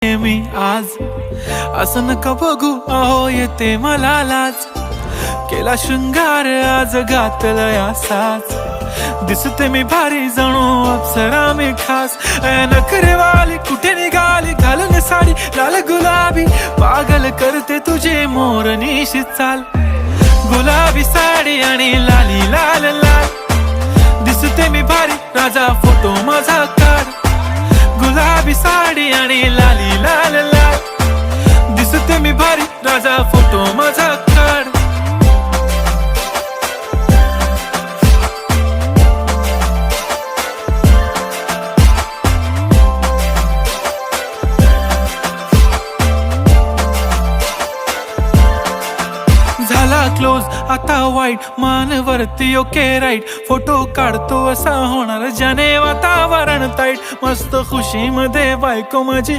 मी आज असं नका बघू, अहो येते मला लाज. केला शृंगार आज घातला असाच, दिसते मी भारी जणू अप्सरा मी खास. नखरेवाली कुठे निघाली घालून साडी लाल गुलाबी, पागल करते तुझे मोरनीशी चाल. गुलाबी साडी आणि लाली लाल लाल, दिसते मी भारी राजा फोटो माझा काढ. गुलाबी साडी आणि लाली लाल लाल, दिसते मी भारी राजा फोटो माझा काढ. झाला क्लोज आता वाईट, मान वरती ओके राईट. फोटो काढतो असा होणार ज्याने वातावरण ताईट. मस्त खुशी मध्ये बायको माझी